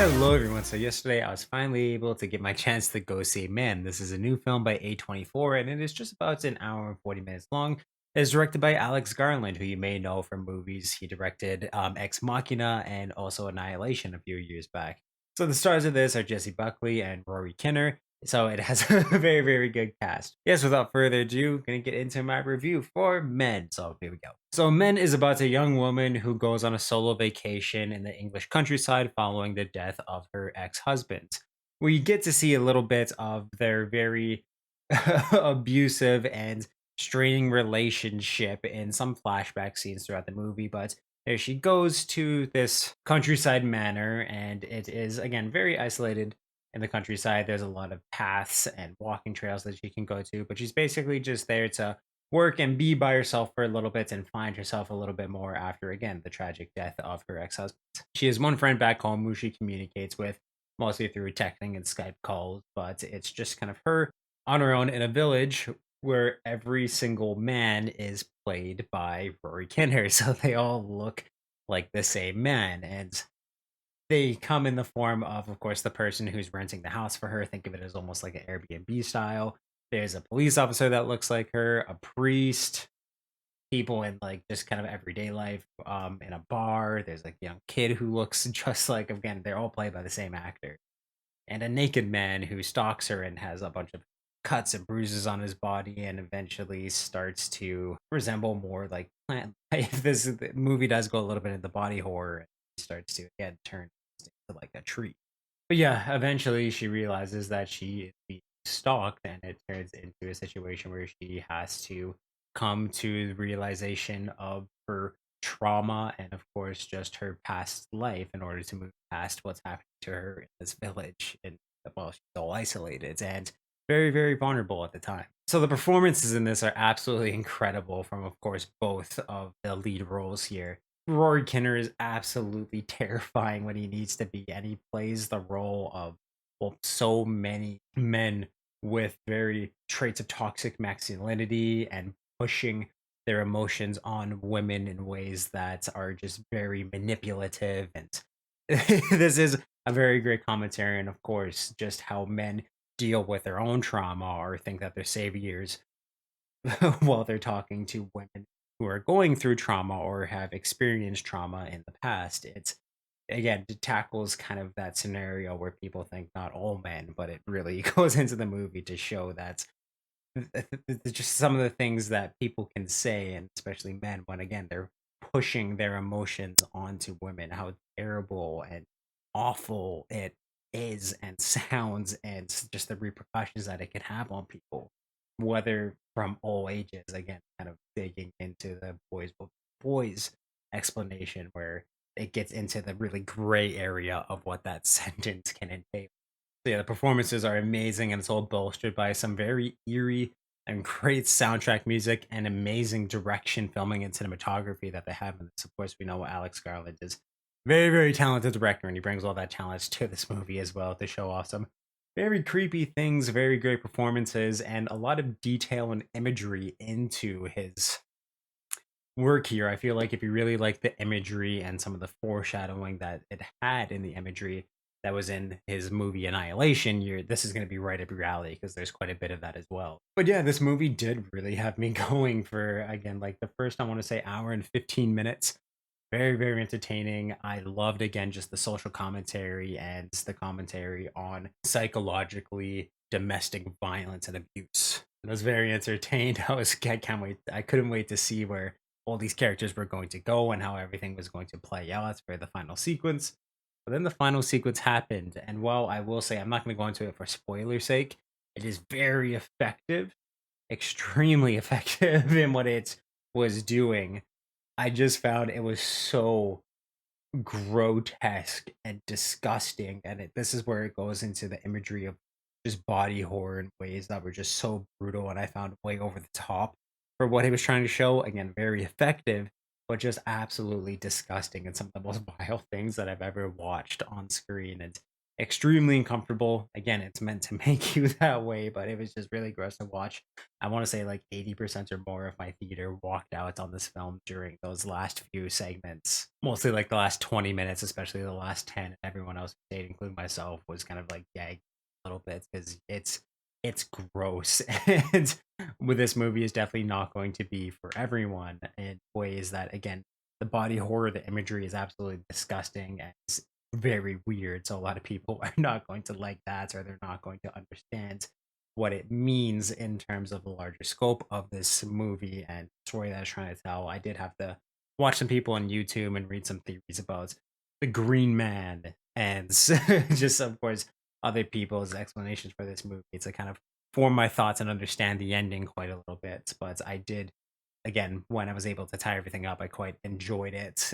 Hello, everyone. So, yesterday I was finally able to get my chance to go see Man. This is a new film by A24, and it is just about an hour and 40 minutes long. It is directed by Alex Garland, who you may know from movies. He directed Ex Machina and also Annihilation a few years back. So, the stars of this are Jesse Buckley and Rory Kinner. So, it has a very, very good cast. Yes, without further ado, gonna get into my review for Men. So, here we go. So, Men is about a young woman who goes on a solo vacation in the English countryside following the death of her ex husband. We get to see a little bit of their very abusive and straining relationship in some flashback scenes throughout the movie. But there she goes to this countryside manor, and it is, again, very isolated in the countryside. There's a lot of paths and walking trails that she can go to, but she's basically just there to work and be by herself for a little bit and find herself a little bit more after, again, the tragic death of her ex-husband. She has one friend back home who she communicates with mostly through texting and Skype calls, but it's just kind of her on her own in a village where every single man is played by Rory Kinnear. So they all look like the same man, and they come in the form of course, the person who's renting the house for her. Think of it as almost like an Airbnb style. There's a police officer that looks like her, a priest, people in like just kind of everyday life, in a bar. There's like a young kid who looks just like, again, they're all played by the same actor, and a naked man who stalks her and has a bunch of cuts and bruises on his body, and eventually starts to resemble more like plant. If this movie does go a little bit into body horror, he starts to again turn into like a tree. But yeah, eventually she realizes that she is being stalked, and it turns into a situation where she has to come to the realization of her trauma and, of course, just her past life in order to move past what's happening to her in this village. And well, she's all isolated and very, very vulnerable at the time. So the performances in this are absolutely incredible from, of course, both of the lead roles here. Rory Kinner is absolutely terrifying when he needs to be, and he plays the role of, well, so many men with very traits of toxic masculinity and pushing their emotions on women in ways that are just very manipulative. And this is a very great commentary, and of course, just how men deal with their own trauma or think that they're saviors while they're talking to women who are going through trauma or have experienced trauma in the past. It's, again, it tackles kind of that scenario where people think not all men, but it really goes into the movie to show that just some of the things that people can say, and especially men, when again they're pushing their emotions onto women, how terrible and awful it is and sounds, and just the repercussions that it can have on people, whether from all ages. Again, kind of digging into the boys explanation where it gets into the really gray area of what that sentence can entail. So yeah, the performances are amazing, and it's all bolstered by some very eerie and great soundtrack music and amazing direction, filming, and cinematography that they have in this. Of course, we know Alex Garland is very, very talented director, and he brings all that talent to this movie as well to show off some very creepy things, very great performances, and a lot of detail and imagery into his work here. I feel like if you really like the imagery and some of the foreshadowing that it had in the imagery that was in his movie Annihilation, this is going to be right up your alley because there's quite a bit of that as well. But yeah, this movie did really have me going for, again, like the first, I want to say, hour and 15 minutes. Very, very entertaining. I loved, again, just the social commentary and the commentary on psychologically domestic violence and abuse. I was very entertained. I can't wait. I couldn't wait to see where all these characters were going to go and how everything was going to play out for the final sequence. But then the final sequence happened, and while I will say I'm not going to go into it for spoiler's sake, it is very effective, extremely effective in what it was doing. I just found it was so grotesque and disgusting, and this is where it goes into the imagery of just body horror in ways that were just so brutal, and I found way over the top for what he was trying to show. Again, very effective, but just absolutely disgusting, and some of the most vile things that I've ever watched on screen. And extremely uncomfortable. Again, it's meant to make you that way, but it was just really gross to watch. I want to say like 80% or more of my theater walked out on this film during those last few segments. Mostly like the last 20 minutes, especially the last 10. Everyone else who stayed, including myself, was kind of like gagged a little bit because it's gross. And with this movie is definitely not going to be for everyone in ways that, again, the body horror, the imagery is absolutely disgusting and very weird. So a lot of people are not going to like that, or they're not going to understand what it means in terms of the larger scope of this movie and story that it's trying to tell. I did have to watch some people on YouTube and read some theories about the Green Man and just, of course, other people's explanations for this movie to kind of form my thoughts and understand the ending quite a little bit. But I did, again, when I was able to tie everything up, I quite enjoyed it.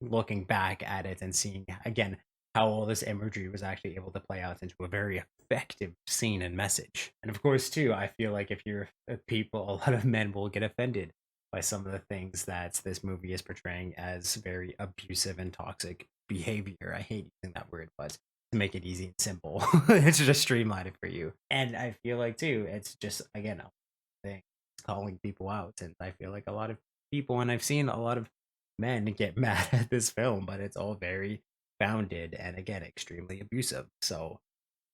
Looking back at it and seeing again how all this imagery was actually able to play out into a very effective scene and message. And of course, too, I feel like if you're people, a lot of men will get offended by some of the things that this movie is portraying as very abusive and toxic behavior. I hate using that word, but to make it easy and simple, it's just streamline it for you. And I feel like too, it's just again a thing, it's calling people out. And I feel like a lot of people, and I've seen a lot of men get mad at this film, but it's all very founded and again extremely abusive. So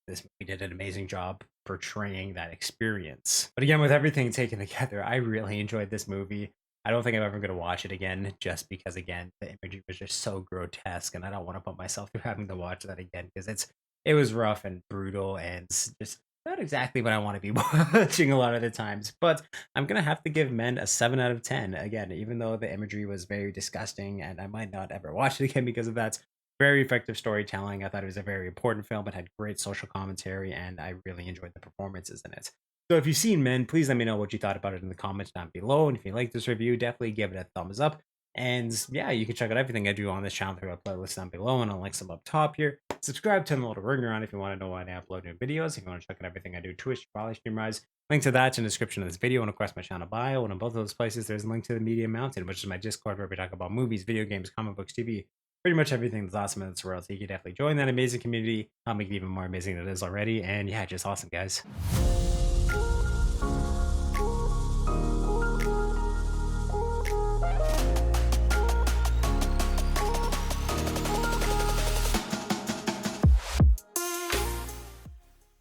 this movie did an amazing job portraying that experience. But again, with everything taken together, I really enjoyed this movie. I don't think I'm ever going to watch it again just because, again, the imagery was just so grotesque, and I don't want to put myself through having to watch that again because it was rough and brutal and just not exactly what I want to be watching a lot of the times. But I'm gonna have to give Men a 7 out of 10. Again, even though the imagery was very disgusting, and I might not ever watch it again because of that, very effective storytelling. I thought it was a very important film. It had great social commentary, and I really enjoyed the performances in it. So if you've seen Men, please let me know what you thought about it in the comments down below. And if you like this review, definitely give it a thumbs up. And yeah, you can check out everything I do on this channel through a playlist down below, and I'll link some up top here. Subscribe, turn the little ringer on if you want to know when I upload new videos. If you want to check out everything I do, Twitch, Raleigh Stream Rise. Link to that's in the description of this video and of course my channel bio. And in both of those places, there's a link to the Media Mountain, which is my Discord where we talk about movies, video games, comic books, TV, pretty much everything that's awesome in this world. So you can definitely join that amazing community. I'll make it even more amazing than it is already. And yeah, just awesome, guys.